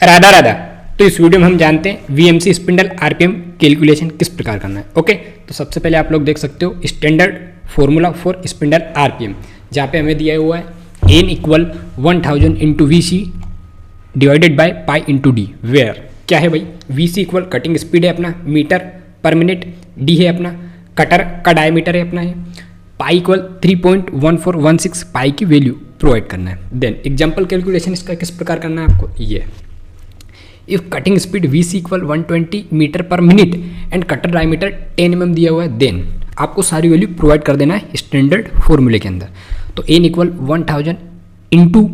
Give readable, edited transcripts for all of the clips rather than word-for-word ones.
राधा राधा। तो इस वीडियो में हम जानते हैं वीएमसी स्पिंडल आरपीएम कैलकुलेशन किस प्रकार करना है। ओके, तो सबसे पहले आप लोग देख सकते हो standard formula for spindle RPM, जहाँ पे हमें दिया हुआ है N equal 1000 into V C divided by pi into D, where क्या है भाई, V C equal cutting speed है अपना मीटर पर मिनट, डी है अपना कटर का डायमीटर है अपना है, पाई इक्वल 3.1416 पाई की वैल्यू प्रोवाइड करना है। देन एग्जाम्पल कैलकुलेशन इसका किस प्रकार करना है आपको, ये if cutting speed V C equal 120 metre per minute and cutter diameter 10 mm दिया हुआ है, देन आपको सारी वैल्यू प्रोवाइड कर देना है स्टैंडर्ड फॉर्मूले के अंदर। तो N equal 1000 into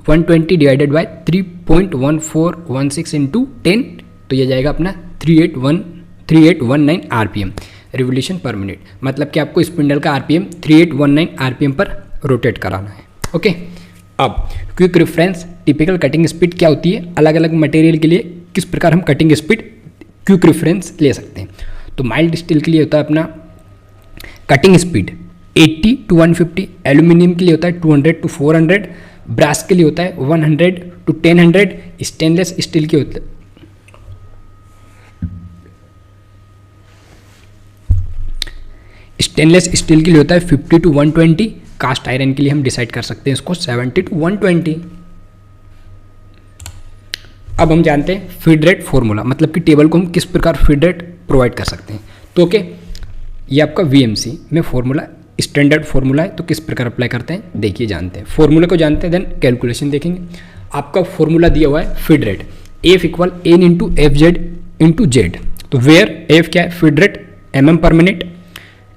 120 divided by 3.1416 into 10, तो ये जाएगा अपना 3819 आरपीएम रिवोल्यूशन पर मिनट, मतलब कि आपको स्पिंडल का आरपीएम 3819 आरपीएम पर रोटेट कराना है। ओके, अब quick reference typical cutting speed क्या होती है, अलग अलग मटेरियल के लिए किस प्रकार हम कटिंग स्पीड क्विक रेफरेंस ले सकते हैं। तो माइल्ड स्टील के लिए होता है अपना कटिंग स्पीड 80 to 150, एल्यूमिनियम के लिए होता है 200 to 400, ब्रास के लिए होता है 100 to 1000, स्टेनलेस स्टील के होता है स्टेनलेस स्टील के लिए होता है 50 to 120, कास्ट आयरन के लिए हम डिसाइड कर सकते हैं इसको 70 to 120। अब हम जानते हैं फीड रेट फॉर्मूला, मतलब कि टेबल को हम किस प्रकार फीड रेट प्रोवाइड कर सकते हैं। तो ओके, ये आपका वीएमसी में फॉर्मूला स्टैंडर्ड फॉर्मूला है, तो किस प्रकार अप्लाई करते हैं देखिए, जानते हैं फॉर्मूले को जानते हैं, देन कैलकुलेशन देखेंगे। आपका फॉर्मूला दिया हुआ है feed rate F equal N into F Z into Z, तो वेयर एफ क्या है feed rate mm per minute,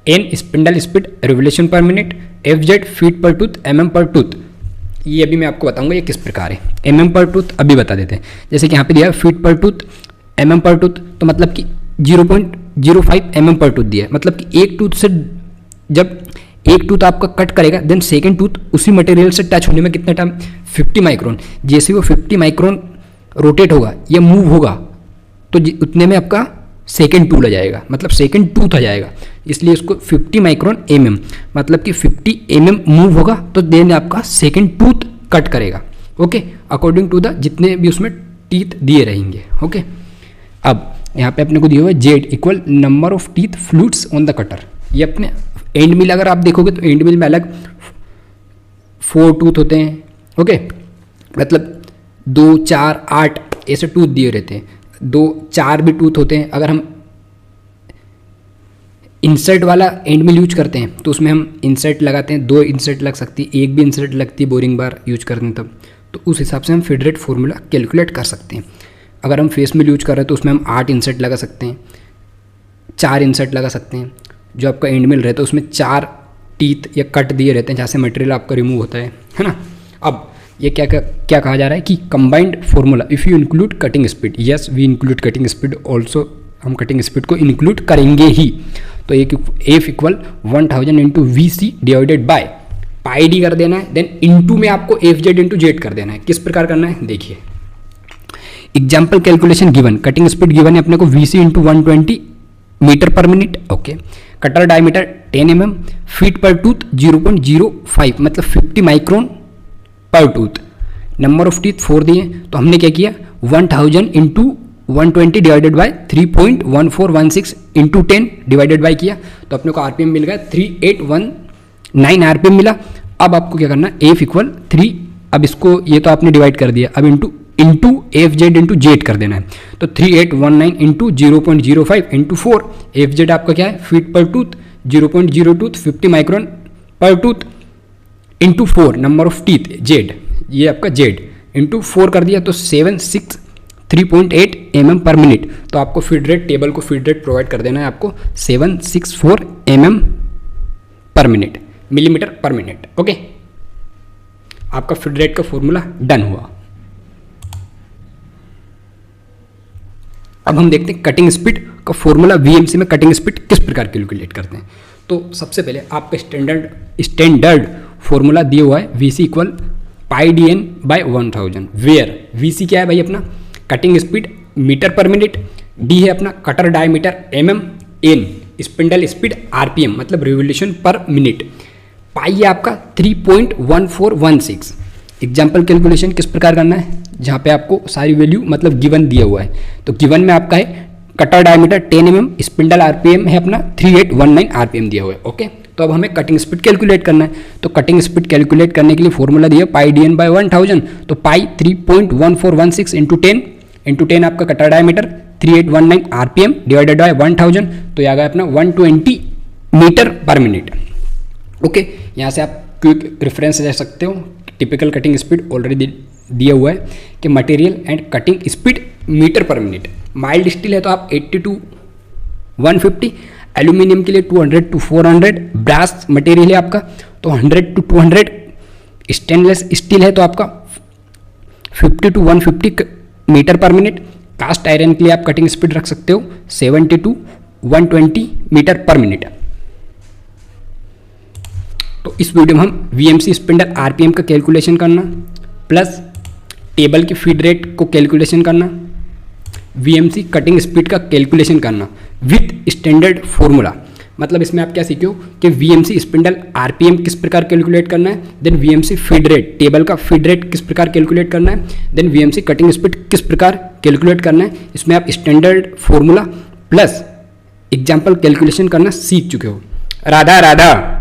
N spindle speed revolution per minute, F Z feed per tooth mm per tooth. ये अभी मैं आपको बताऊंगा ये किस प्रकार है, mm पर टूथ अभी बता देते हैं। जैसे कि यहाँ पे दिया है feet per tooth mm per tooth, तो मतलब कि 0.05 mm पर टूथ दिया है, मतलब कि एक टूथ से जब एक टूथ आपका कट करेगा देन सेकेंड टूथ उसी मटेरियल से टच होने में कितना टाइम 50 माइक्रोन, जैसे वो 50 माइक्रोन रोटेट होगा या मूव होगा तो उतने में आपका सेकेंड टूल आ जाएगा, मतलब सेकेंड टूथ आ जाएगा, इसलिए इसको 50 माइक्रोन mm, मतलब कि 50 mm मूव होगा तो देन आपका सेकेंड टूथ कट करेगा। ओके, अकॉर्डिंग टू द जितने भी उसमें टीथ दिए रहेंगे। ओके, अब यहाँ पे अपने को दिया हुआ है Z equal number of teeth flutes on the cutter. ये अपने एंड मिल अगर आप देखोगे तो एंड मिल में अलग 4 टूथ होते हैं। ओके, मतलब 2, 4, 8 ऐसे टूथ दिए रहते हैं, 2, 4 भी टूथ होते हैं। अगर हम इंसर्ट वाला एंड मिल यूज करते हैं तो उसमें हम इंसर्ट लगाते हैं, 2 इंसर्ट लग सकती है, एक भी इंसर्ट लगती है बोरिंग बार यूज करते हैं तब, तो उस हिसाब से हम फीड रेट फॉर्मूला कैलकुलेट कर सकते हैं। अगर हम फेस मिल यूज कर रहे हैं तो उसमें हम 8 इंसर्ट लगा सकते हैं, 4 इंसर्ट लगा सकते हैं। जो आपका एंड मिल रहता है उसमें 4 टीथ या कट दिए रहते हैं जहाँ से मटेरियल आपका रिमूव होता है ना। अब ये क्या कहा जा रहा है कि combined formula if you include cutting speed, yes we include cutting speed also, हम कटिंग स्पीड को इंक्लूड करेंगे ही। तो एक F equal 1000 into V C divided by pi D कर देना है, देन इंटू में आपको एफ जेड इंटू जेड कर देना है। किस प्रकार करना है देखिए, example calculation given, cutting speed given है अपने को V C into 120 metre per minute. Okay, cutter diameter 10 mm, feed per tooth 0.05, मतलब 50 माइक्रोन पर टूथ, नंबर ऑफ टीथ 4 दिए, तो हमने क्या किया 1000 into 120 divided by 3.1416 into 10 divided by किया, तो अपने को आरपीएम मिल गया 3819 आरपीएम मिला। अब आपको क्या करना एफ इक्वल 3, अब इसको ये तो आपने डिवाइड कर दिया, अब into F Z into Z कर देना है। तो 3819 इंटू 0.05 इंटू 4, एफ जेड आपका क्या है फीट पर टूथ 0.02 50 माइक्रोन पर tooth into 4 number of teeth Z, ये आपका जेड इंटू 4 कर दिया, तो 763.8 mm पर मिनट। तो आपको फीड रेट टेबल को फीड रेट प्रोवाइड कर देना है आपको 764 mm पर मिनट, मिलीमीटर पर मिनट। ओके, आपका फीड रेट का फॉर्मूला डन हुआ। अब हम देखते हैं कटिंग स्पीड का फॉर्मूला वीएमसी में कटिंग स्पीड किस प्रकार कैलकुलेट करते हैं। तो सबसे पहले आपका स्टैंडर्ड फॉर्मूला दिया हुआ है VC equal pi D N by 1000, where VC क्या है भाई अपना cutting speed metre per minute, D है अपना cutter diameter mm, N spindle speed RPM मतलब रिवोल्यूशन पर मिनट, पाई है आपका 3.1416, एग्जाम्पल कैलकुलेशन किस प्रकार करना है, जहाँ पे आपको सारी वैल्यू मतलब गिवन दिया हुआ है। तो गिवन में आपका है cutter diameter 10 mm, spindle RPM है अपना 3819 आरपीएम दिया हुआ है। ओके, तो अब हमें कटिंग स्पीड कैलकुलेट करना है। तो कटिंग स्पीड कैलकुलेट करने के लिए फॉर्मूला दिया पाई dn बाय 1000। तो पाई 3.1416 इंटू 10 आपका cutter diameter 3819 RPM divided by 1000, तो यह आ गया अपना 120 मीटर पर मिनट। ओके, यहाँ से आप क्विक रेफरेंस ले सकते हो। टिपिकल कटिंग स्पीड ऑलरेडी दिया हुआ है कि material and cutting speed metre per minute. Mild steel है तो आप 80 to 150, एल्यूमिनियम के लिए 200 to 400, ब्रास मटेरियल है आपका तो 100 to 200, स्टेनलेस स्टील है तो आपका 50 to 150 metre per minute. Cast iron के लिए आप कटिंग स्पीड रख सकते हो 70 to 120 मीटर पर मिनट। तो इस वीडियो में हम वीएमसी स्पिंडल आरपीएम का कैलकुलेशन करना प्लस टेबल की फीड रेट को कैलकुलेशन करना, वीएमसी कटिंग स्पीड का कैलकुलेशन करना विथ स्टैंडर्ड फॉर्मूला। मतलब इसमें आप क्या सीखे हो कि वीएमसी स्पिंडल आरपीएम किस प्रकार कैलकुलेट करना है, then VMC feed rate, table का फीड रेट किस प्रकार कैलकुलेट करना है, देन वीएमसी कटिंग स्पीड किस प्रकार कैलकुलेट करना है। इसमें आप standard formula plus example calculation करना सीख चुके हो। राधा राधा।